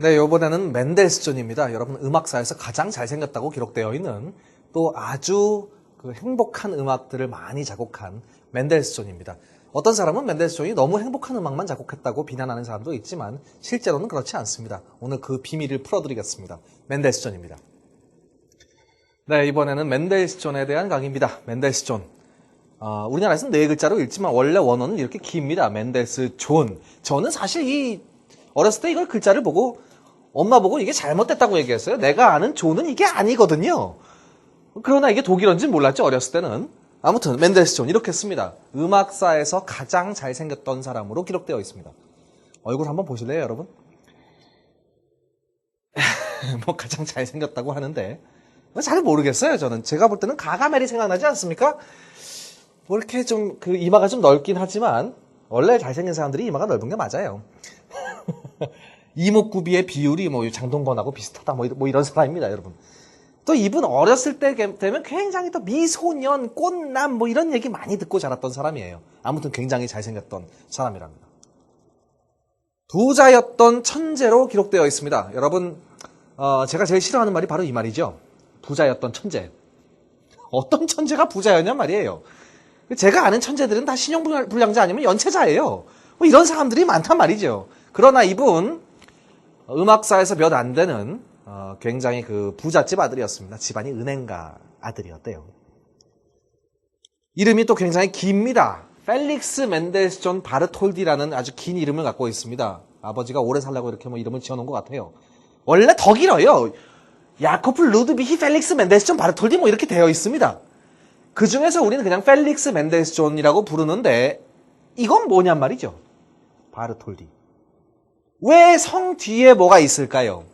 네, 이번에는 맨델스존입니다. 여러분, 음악사에서 가장 잘생겼다고 기록되어 있는 또 아주 행복한 음악들을 많이 작곡한 맨델스존입니다. 어떤 사람은 맨델스존이 너무 행복한 음악만 작곡했다고 비난하는 사람도 있지만 실제로는 그렇지 않습니다. 오늘 그 비밀을 풀어드리겠습니다. 맨델스존입니다. 네, 이번에는 맨델스존에 대한 강의입니다. 맨델스존. 우리나라에서는 네 글자로 읽지만 원래 원어는 이렇게 깁니다. 맨델스존. 저는 사실 어렸을 때 이걸 글자를 보고 엄마 보고 이게 잘못됐다고 얘기했어요. 내가 아는 존은 이게 아니거든요. 그러나 이게 독일어인지는 몰랐죠, 어렸을 때는. 아무튼 맨델스존 이렇게 씁니다. 음악사에서 가장 잘생겼던 사람으로 기록되어 있습니다. 얼굴 한번 보실래요, 여러분? 뭐 가장 잘생겼다고 하는데 잘 모르겠어요, 저는. 제가 볼 때는 가가멜이 생각나지 않습니까? 뭐 이렇게 좀 이마가 좀 넓긴 하지만 원래 잘생긴 사람들이 이마가 넓은 게 맞아요. 이목구비의 비율이 장동건하고 비슷하다 뭐 이런 사람입니다, 여러분. 또 이분 어렸을 때 되면 굉장히 또 미소년, 꽃남 뭐 이런 얘기 많이 듣고 자랐던 사람이에요. 아무튼 굉장히 잘생겼던 사람이랍니다. 부자였던 천재로 기록되어 있습니다. 여러분, 제가 제일 싫어하는 말이 바로 이 말이죠. 부자였던 천재. 어떤 천재가 부자였냔 말이에요. 제가 아는 천재들은 다 신용불량자 아니면 연체자예요. 뭐 이런 사람들이 많단 말이죠. 그러나 이분 음악사에서 몇 안 되는 굉장히 부잣집 아들이었습니다. 집안이 은행가 아들이었대요. 이름이 또 굉장히 깁니다. 펠릭스 맨델스존 바르톨디라는 아주 긴 이름을 갖고 있습니다. 아버지가 오래 살라고 이렇게 이름을 지어놓은 것 같아요. 원래 더 길어요. 야코프 루드비히 펠릭스 맨델스존 바르톨디 이렇게 되어 있습니다. 그 중에서 우리는 그냥 펠릭스 맨델스존이라고 부르는데 이건 뭐냔 말이죠. 바르톨디. 왜 성 뒤에 뭐가 있을까요?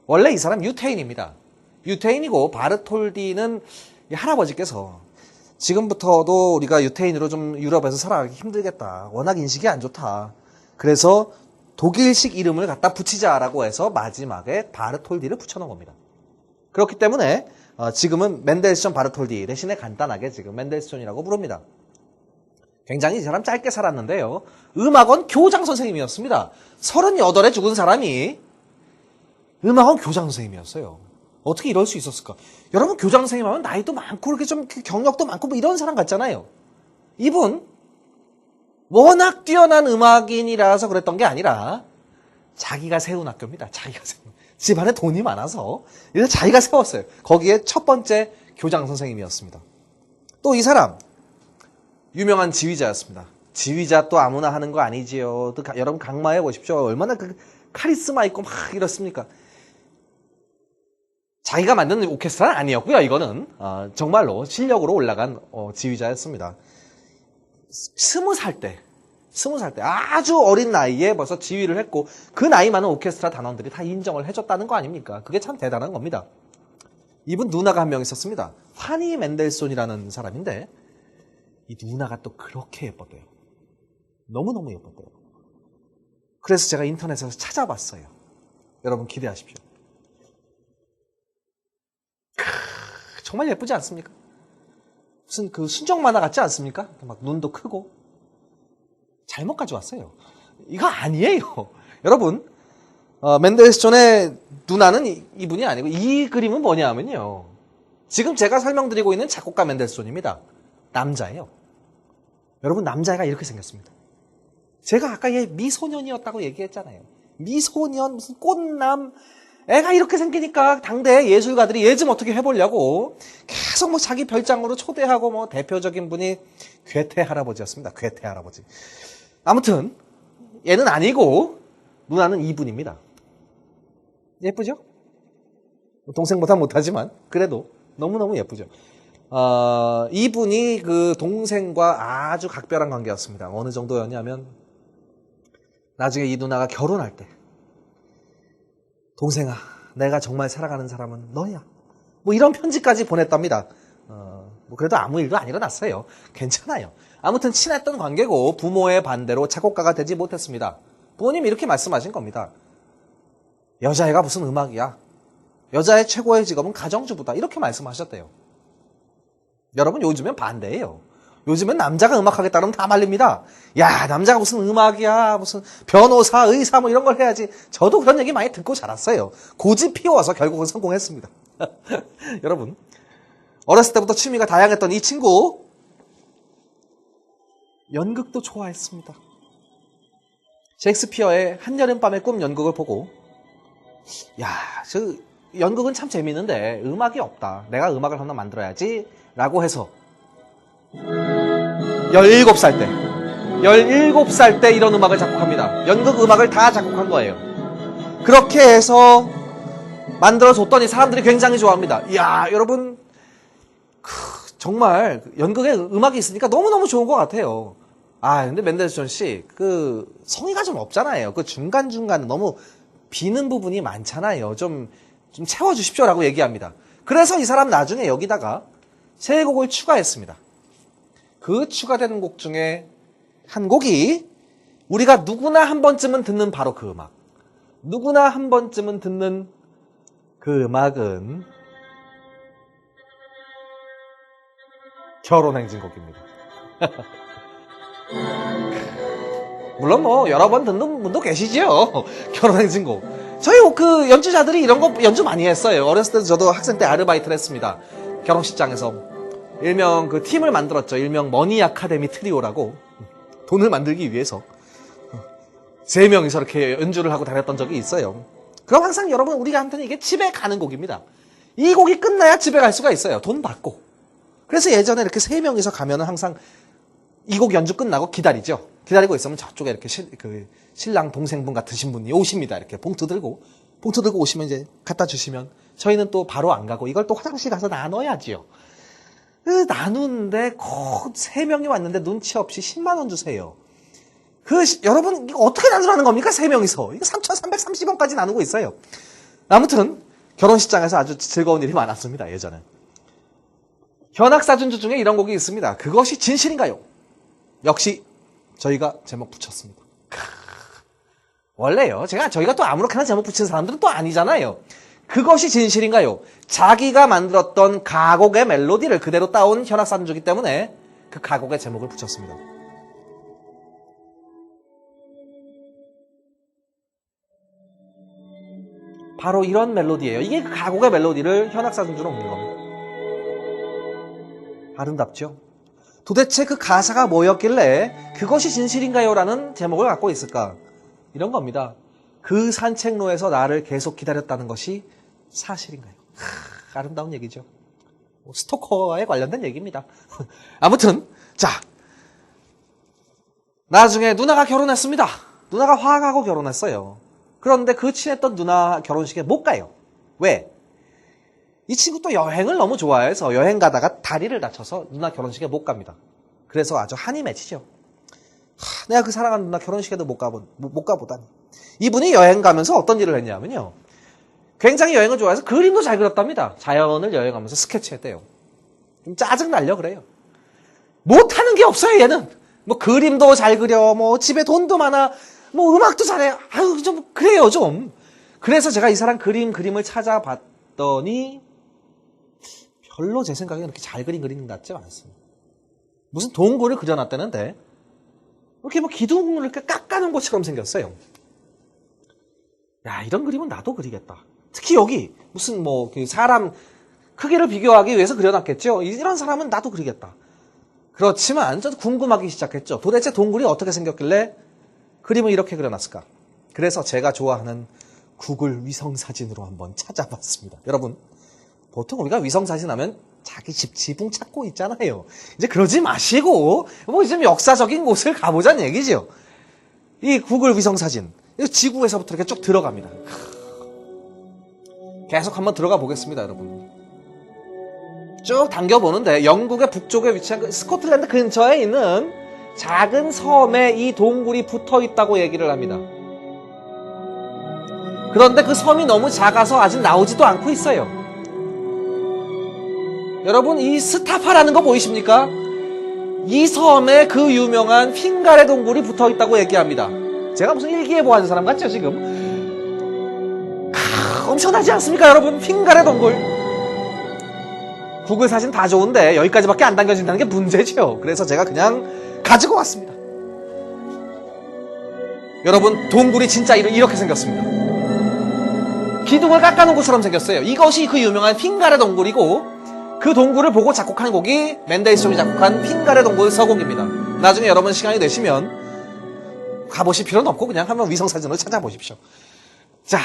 원래 이 사람 유태인입니다. 유태인이고 바르톨디는 할아버지께서 지금부터도 우리가 유태인으로 좀 유럽에서 살아가기 힘들겠다. 워낙 인식이 안 좋다. 그래서 독일식 이름을 갖다 붙이자라고 해서 마지막에 바르톨디를 붙여놓은 겁니다. 그렇기 때문에 지금은 맨델스존 바르톨디 대신에 간단하게 지금 맨델스존이라고 부릅니다. 굉장히 이 사람 짧게 살았는데요. 음악원 교장 선생님이었습니다. 38에 죽은 사람이 음악원 교장 선생님이었어요. 어떻게 이럴 수 있었을까? 여러분, 교장 선생님 하면 나이도 많고 이렇게 좀 경력도 많고 이런 사람 같잖아요. 이분 워낙 뛰어난 음악인이라서 그랬던 게 아니라 자기가 세운 학교입니다. 자기가 세운. 집안에 돈이 많아서 이래서 자기가 세웠어요. 거기에 첫 번째 교장 선생님이었습니다. 또 이 사람 유명한 지휘자였습니다. 지휘자 또 아무나 하는 거 아니지요. 또 여러분 강마해 보십시오. 얼마나 카리스마 있고 막 이렇습니까? 자기가 만든 오케스트라는 아니었고요. 이거는 정말로 실력으로 올라간 지휘자였습니다. 20살 때 아주 어린 나이에 벌써 지휘를 했고 그 나이 많은 오케스트라 단원들이 다 인정을 해줬다는 거 아닙니까? 그게 참 대단한 겁니다. 이분 누나가 한 명 있었습니다. 파니 맨델손이라는 사람인데 이 누나가 또 그렇게 예뻤대요. 너무너무 예뻤대요. 그래서 제가 인터넷에서 찾아봤어요. 여러분 기대하십시오. 정말 예쁘지 않습니까? 무슨 순정 만화 같지 않습니까? 막 눈도 크고. 잘못 가져왔어요. 이거 아니에요. 여러분, 맨델스존의 누나는 이분이 아니고 이 그림은 뭐냐면요. 지금 제가 설명드리고 있는 작곡가 맨델스존입니다. 남자예요. 여러분, 남자애가 이렇게 생겼습니다. 제가 아까 얘 미소년이었다고 얘기했잖아요. 미소년, 무슨 꽃남. 애가 이렇게 생기니까 당대 예술가들이 얘 좀 어떻게 해보려고 계속 자기 별장으로 초대하고 대표적인 분이 괴테 할아버지였습니다. 괴테 할아버지. 아무튼 얘는 아니고 누나는 이분입니다. 예쁘죠? 동생보다 못하지만 그래도 너무너무 예쁘죠. 이분이 동생과 아주 각별한 관계였습니다. 어느 정도였냐면 나중에 이 누나가 결혼할 때 동생아, 내가 정말 사랑하는 사람은 너야. 이런 편지까지 보냈답니다. 그래도 아무 일도 안 일어났어요. 괜찮아요. 아무튼 친했던 관계고 부모의 반대로 작곡가가 되지 못했습니다. 부모님이 이렇게 말씀하신 겁니다. 여자애가 무슨 음악이야. 여자의 최고의 직업은 가정주부다. 이렇게 말씀하셨대요. 여러분, 요즘엔 반대예요. 요즘엔 남자가 음악하겠다 그러면 다 말립니다. 야, 남자가 무슨 음악이야, 무슨 변호사, 의사 뭐 이런 걸 해야지. 저도 그런 얘기 많이 듣고 자랐어요. 고집 피워서 결국은 성공했습니다. 여러분, 어렸을 때부터 취미가 다양했던 이 친구, 연극도 좋아했습니다. 셰익스피어의 한여름밤의 꿈 연극을 보고, 야, 저 연극은 참 재밌는데 음악이 없다. 내가 음악을 하나 만들어야지 라고 해서 17살 때 이런 음악을 작곡합니다. 연극 음악을 다 작곡한 거예요. 그렇게 해서 만들어줬더니 사람들이 굉장히 좋아합니다. 이야, 여러분, 정말 연극에 음악이 있으니까 너무너무 좋은 것 같아요. 아, 근데 맨델스존 씨, 성의가 좀 없잖아요. 중간중간 너무 비는 부분이 많잖아요. 좀 채워주십시오라고 얘기합니다. 그래서 이 사람 나중에 여기다가 세 곡을 추가했습니다. 그 추가되는 곡 중에 한 곡이 우리가 누구나 한 번쯤은 듣는 바로 그 음악. 누구나 한 번쯤은 듣는 그 음악은 결혼행진곡입니다. 물론 뭐 여러 번 듣는 분도 계시죠. 결혼행진곡. 저희 연주자들이 이런 거 연주 많이 했어요. 어렸을 때 저도 학생 때 아르바이트를 했습니다. 결혼식장에서. 일명 팀을 만들었죠. 일명 머니 아카데미 트리오라고. 돈을 만들기 위해서 3명이서 이렇게 연주를 하고 다녔던 적이 있어요. 그럼 항상 여러분 우리한테는 이게 집에 가는 곡입니다. 이 곡이 끝나야 집에 갈 수가 있어요. 돈 받고. 그래서 예전에 이렇게 3명이서 가면은 항상 이 곡 연주 끝나고 기다리죠. 기다리고 있으면 저쪽에 이렇게 신랑 동생분 같으신 분이 오십니다. 이렇게 봉투 들고 오시면 이제 갖다 주시면 저희는 또 바로 안 가고 이걸 또 화장실 가서 나눠야지요. 나누는데 꼭 3명이 왔는데 눈치 없이 10만 원 주세요. 여러분 이거 어떻게 나누라는 겁니까? 3명이서. 이거 3,330원까지 나누고 있어요. 아무튼 결혼식장에서 아주 즐거운 일이 많았습니다. 예전에. 현악사준주 중에 이런 곡이 있습니다. 그것이 진실인가요? 역시 저희가 제목 붙였습니다. 원래요. 저희가 또 아무렇게나 제목 붙인 사람들은 또 아니잖아요. 그것이 진실인가요? 자기가 만들었던 가곡의 멜로디를 그대로 따온 현악사준주기 때문에 그 가곡의 제목을 붙였습니다. 바로 이런 멜로디예요. 이게 그 가곡의 멜로디를 현악사준주로 옮긴 겁니다. 아름답죠? 도대체 그 가사가 뭐였길래 그것이 진실인가요? 라는 제목을 갖고 있을까? 이런 겁니다. 그 산책로에서 나를 계속 기다렸다는 것이 사실인가요? 아름다운 얘기죠. 스토커에 관련된 얘기입니다. 아무튼 자, 나중에 누나가 결혼했습니다. 누나가 화가하고 결혼했어요. 그런데 그 친했던 누나 결혼식에 못 가요. 왜? 이 친구 또 여행을 너무 좋아해서 여행 가다가 다리를 다쳐서 누나 결혼식에 못 갑니다. 그래서 아주 한이 맺히죠. 내가 그 사랑하는 누나 결혼식에도 못 가보다니. 이분이 여행 가면서 어떤 일을 했냐면요. 굉장히 여행을 좋아해서 그림도 잘 그렸답니다. 자연을 여행하면서 스케치했대요. 좀 짜증날려 그래요. 못하는 게 없어요 얘는. 뭐 그림도 잘 그려, 뭐 집에 돈도 많아, 뭐 음악도 잘해. 아유 좀 그래요 좀. 그래서 제가 이 사람 그림을 찾아봤더니 별로 제 생각에 그렇게 잘 그린 그림 같지 않습니다. 무슨 동굴을 그려놨다는데 이렇게 뭐 기둥을 이렇게 깎아놓은 것처럼 생겼어요. 야, 이런 그림은 나도 그리겠다. 특히 여기 무슨 사람 크기를 비교하기 위해서 그려놨겠죠. 이런 사람은 나도 그리겠다. 그렇지만 저도 궁금하기 시작했죠. 도대체 동굴이 어떻게 생겼길래 그림을 이렇게 그려놨을까? 그래서 제가 좋아하는 구글 위성사진으로 한번 찾아봤습니다. 여러분, 보통 우리가 위성사진 하면 자기 집 지붕 찾고 있잖아요. 이제 그러지 마시고 좀 역사적인 곳을 가보자는 얘기죠. 이 구글 위성사진 지구에서부터 이렇게 쭉 들어갑니다. 계속 한번 들어가 보겠습니다. 여러분, 쭉 당겨보는데 영국의 북쪽에 위치한 스코틀랜드 근처에 있는 작은 섬에 이 동굴이 붙어있다고 얘기를 합니다. 그런데 그 섬이 너무 작아서 아직 나오지도 않고 있어요. 여러분, 이 스타파라는 거 보이십니까? 이 섬에 그 유명한 핑가레 동굴이 붙어있다고 얘기합니다. 제가 무슨 일기예보 하는 사람 같죠 지금? 엄청나지 않습니까 여러분? 핑가레 동굴. 구글 사진 다 좋은데 여기까지밖에 안 당겨진다는 게 문제죠. 그래서 제가 그냥 가지고 왔습니다. 여러분, 동굴이 진짜 이렇게 생겼습니다. 기둥을 깎아놓은 것처럼 생겼어요. 이것이 그 유명한 핑가레 동굴이고, 그 동굴을 보고 작곡한 곡이 맨델스존이 작곡한 핑가레 동굴 서곡입니다. 나중에 여러분 시간이 되시면 가보실 필요는 없고 그냥 한번 위성사진으로 찾아보십시오. 자,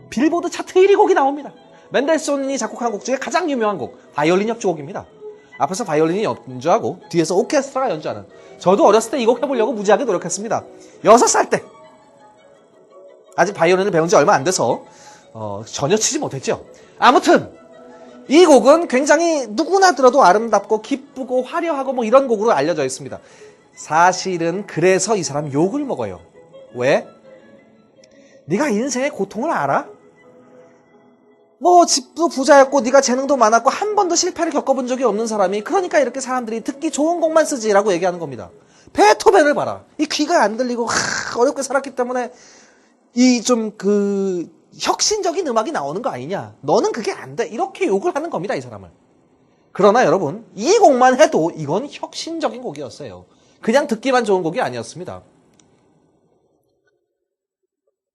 빌보드 차트 1위 곡이 나옵니다. 맨델스존이 작곡한 곡 중에 가장 유명한 곡, 바이올린 협주곡입니다. 앞에서 바이올린이 연주하고 뒤에서 오케스트라가 연주하는. 저도 어렸을 때 이 곡 해보려고 무지하게 노력했습니다. 6살 때. 아직 바이올린을 배운 지 얼마 안 돼서 전혀 치지 못했죠. 아무튼 이 곡은 굉장히 누구나 들어도 아름답고 기쁘고 화려하고 뭐 이런 곡으로 알려져 있습니다. 사실은 그래서 이 사람 욕을 먹어요. 왜? 네가 인생의 고통을 알아? 뭐 집도 부자였고 네가 재능도 많았고 한 번도 실패를 겪어본 적이 없는 사람이, 그러니까 이렇게 사람들이 듣기 좋은 곡만 쓰지라고 얘기하는 겁니다. 베토벤을 봐라. 이 귀가 안 들리고 어렵게 살았기 때문에 이 좀 혁신적인 음악이 나오는 거 아니냐. 너는 그게 안 돼. 이렇게 욕을 하는 겁니다, 이 사람을. 그러나 여러분, 이 곡만 해도 이건 혁신적인 곡이었어요. 그냥 듣기만 좋은 곡이 아니었습니다.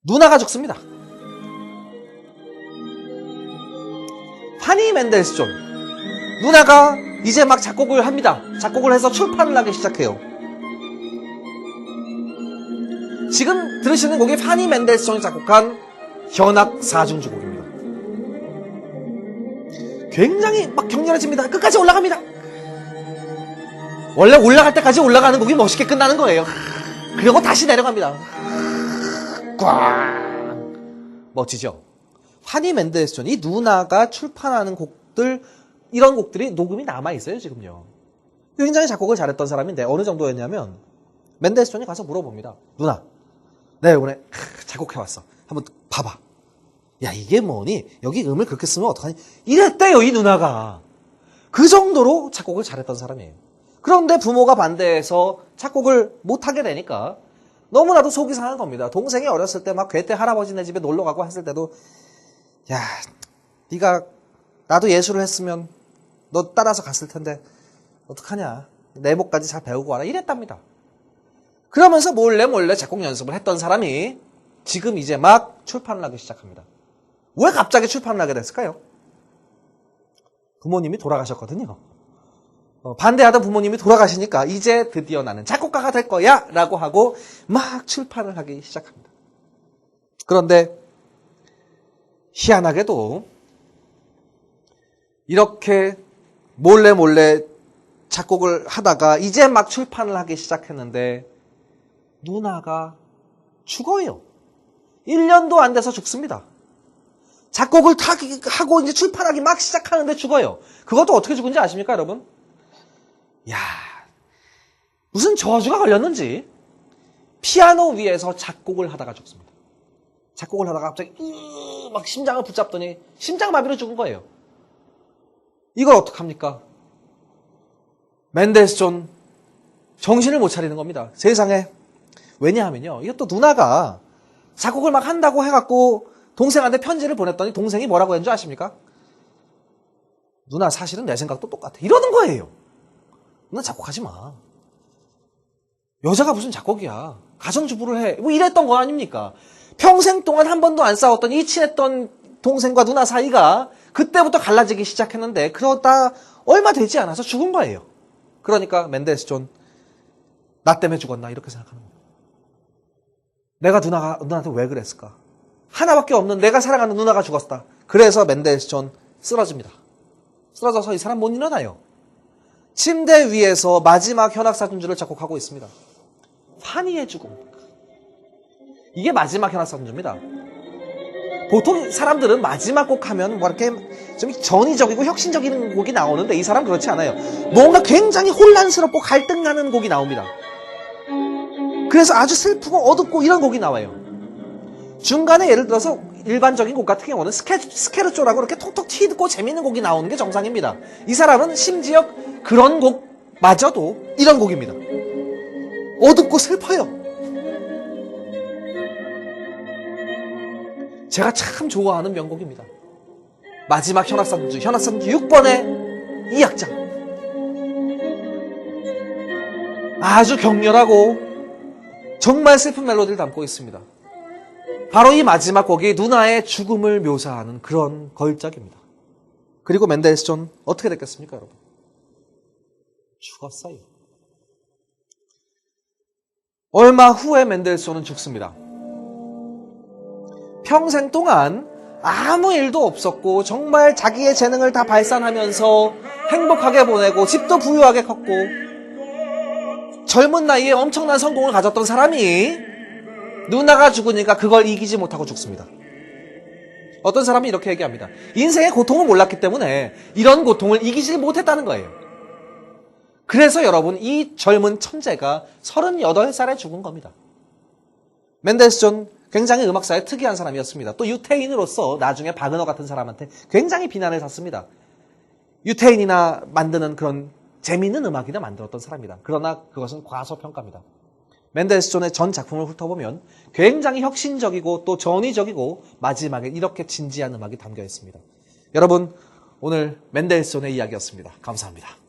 누나가 죽습니다. 파니 맨델스존. 누나가 이제 막 작곡을 합니다. 작곡을 해서 출판을 하기 시작해요. 지금 들으시는 곡이 파니 맨델스존이 작곡한 현악 사중주곡입니다. 굉장히 막 격렬해집니다. 끝까지 올라갑니다. 원래 올라갈 때까지 올라가는 곡이 멋있게 끝나는 거예요. 그리고 다시 내려갑니다. 꽝. 멋지죠? 파니 맨델스존, 이 누나가 출판하는 곡들, 이런 곡들이 녹음이 남아있어요, 지금요. 굉장히 작곡을 잘했던 사람인데, 어느 정도였냐면, 맨델스존이 가서 물어봅니다. 누나, 내가 이번에 작곡해왔어. 한번 봐봐. 야, 이게 뭐니? 여기 음을 그렇게 쓰면 어떡하니? 이랬대요, 이 누나가. 그 정도로 작곡을 잘했던 사람이에요. 그런데 부모가 반대해서 작곡을 못하게 되니까 너무나도 속이 상한 겁니다. 동생이 어렸을 때 막 괴테 할아버지네 집에 놀러가고 했을 때도, 야, 네가 나도 예술을 했으면 너 따라서 갔을 텐데 어떡하냐. 내목까지 잘 배우고 와라. 이랬답니다. 그러면서 몰래 작곡 연습을 했던 사람이 지금 이제 막 출판을 하기 시작합니다. 왜 갑자기 출판을 하게 됐을까요? 부모님이 돌아가셨거든요. 반대하던 부모님이 돌아가시니까 이제 드디어 나는 작곡가가 될 거야 라고 하고 막 출판을 하기 시작합니다. 그런데 희한하게도 이렇게 몰래 작곡을 하다가 이제 막 출판을 하기 시작했는데 누나가 죽어요. 1년도 안 돼서 죽습니다. 작곡을 하고 이제 출판하기 막 시작하는데 죽어요. 그것도 어떻게 죽은지 아십니까, 여러분? 야, 무슨 저주가 걸렸는지 피아노 위에서 작곡을 하다가 죽습니다. 작곡을 하다가 갑자기 막 심장을 붙잡더니 심장마비로 죽은 거예요. 이걸 어떡합니까? 맨델스존 정신을 못 차리는 겁니다. 세상에. 왜냐하면요, 이것도 누나가 작곡을 막 한다고 해갖고 동생한테 편지를 보냈더니 동생이 뭐라고 했는 줄 아십니까? 누나, 사실은 내 생각도 똑같아. 이러는 거예요. 누나 작곡하지 마. 여자가 무슨 작곡이야. 가정주부를 해. 뭐 이랬던 거 아닙니까? 평생 동안 한 번도 안 싸웠던 이 친했던 동생과 누나 사이가 그때부터 갈라지기 시작했는데 그러다 얼마 되지 않아서 죽은 거예요. 그러니까 맨델스존, 나 때문에 죽었나 이렇게 생각하는 거예요. 내가 누나한테 왜 그랬을까? 하나밖에 없는 내가 사랑하는 누나가 죽었다. 그래서 맨델스존 쓰러집니다. 쓰러져서 이 사람 못 일어나요. 침대 위에서 마지막 현악사중주를 작곡하고 있습니다. 파니의 죽음. 이게 마지막 현악사중주입니다. 보통 사람들은 마지막 곡 하면 뭐 이렇게 좀 전위적이고 혁신적인 곡이 나오는데 이 사람 그렇지 않아요. 뭔가 굉장히 혼란스럽고 갈등나는 곡이 나옵니다. 그래서 아주 슬프고 어둡고 이런 곡이 나와요. 중간에 예를 들어서 일반적인 곡 같은 경우는 스케르초라고 이렇게 톡톡 튀고 재밌는 곡이 나오는 게 정상입니다. 이 사람은 심지어 그런 곡마저도 이런 곡입니다. 어둡고 슬퍼요. 제가 참 좋아하는 명곡입니다. 마지막 현악산주 6번의 이 악장. 아주 격렬하고 정말 슬픈 멜로디를 담고 있습니다. 바로 이 마지막 곡이 누나의 죽음을 묘사하는 그런 걸작입니다. 그리고 멘델스존 어떻게 됐겠습니까, 여러분? 죽었어요. 얼마 후에 멘델스존은 죽습니다. 평생 동안 아무 일도 없었고 정말 자기의 재능을 다 발산하면서 행복하게 보내고 집도 부유하게 컸고 젊은 나이에 엄청난 성공을 가졌던 사람이 누나가 죽으니까 그걸 이기지 못하고 죽습니다. 어떤 사람이 이렇게 얘기합니다. 인생의 고통을 몰랐기 때문에 이런 고통을 이기지 못했다는 거예요. 그래서 여러분, 이 젊은 천재가 38살에 죽은 겁니다. 멘델스존 굉장히 음악사에 특이한 사람이었습니다. 또 유태인으로서 나중에 바그너 같은 사람한테 굉장히 비난을 샀습니다. 유태인이나 만드는 그런 재미있는 음악이나 만들었던 사람이다. 그러나 그것은 과소평가입니다. 멘델스존의 전 작품을 훑어보면 굉장히 혁신적이고 또 전위적이고 마지막에 이렇게 진지한 음악이 담겨 있습니다. 여러분, 오늘 멘델스존의 이야기였습니다. 감사합니다.